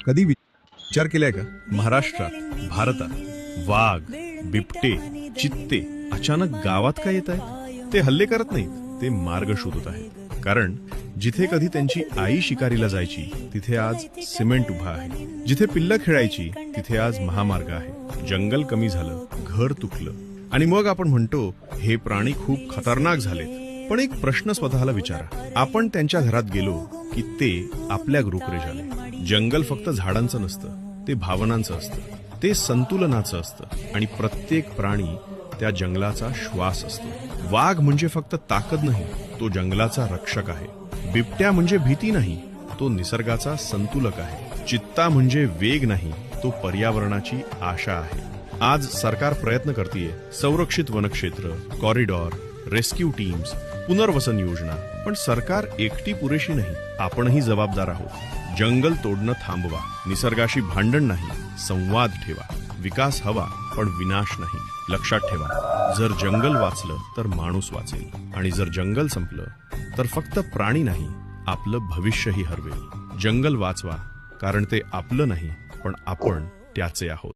कधी विचार केलाय का, महाराष्ट्रात, भारतात वाघ, बिबटे, चित्ते अचानक गावात का येत आहेत? ते हल्ले करत नाहीत, ते मार्ग शोधत आहेत. कारण जिथे कधी त्यांची आई शिकारीला जायची तिथे आज सिमेंट उभा आहे. जिथे पिल्लं खेळायची तिथे आज महामार्ग आहे. जंगल कमी झालं, घर तुटलं आणि मग आपण म्हणतो हे प्राणी खूप खतरनाक झालेत. पण एक प्रश्न स्वतःला विचारा, आपण त्यांच्या घरात गेलो की ते आपल्या गृहप्रवेश आले. जंगल फक्त झाडांचं नसतं, ते भावनांचं असतं, ते संतुलनाचं असतं आणि प्रत्येक प्राणी त्या जंगलाचा श्वास असतो. वाघ म्हणजे फक्त ताकद नाही, तो जंगलाचा रक्षक आहे. बिबट्या म्हणजे भीती नाही, तो निसर्गाचा संतुलक आहे. चित्ता म्हणजे वेग नाही, तो पर्यावरणाची आशा आहे. आज सरकार प्रयत्न करतेय, संरक्षित वनक्षेत्र, कॉरिडॉर, रेस्क्यू टीम्स, पुनर्वसन योजना. पण सरकार एकटी पुरेशी नाही, आपणही जबाबदार आहोत. जंगल तोडणं थांबवा, निसर्गाशी भांडण नाही, संवाद ठेवा. विकास हवा पण विनाश नाही. लक्षात ठेवा, जर जंगल वाचलं तर माणूस वाचेल आणि जर जंगल संपलं तर फक्त प्राणी नाही, आपलं भविष्यही हरवेल. जंगल वाचवा, कारण ते आपलं नाही पण आपण त्याचे आहोत.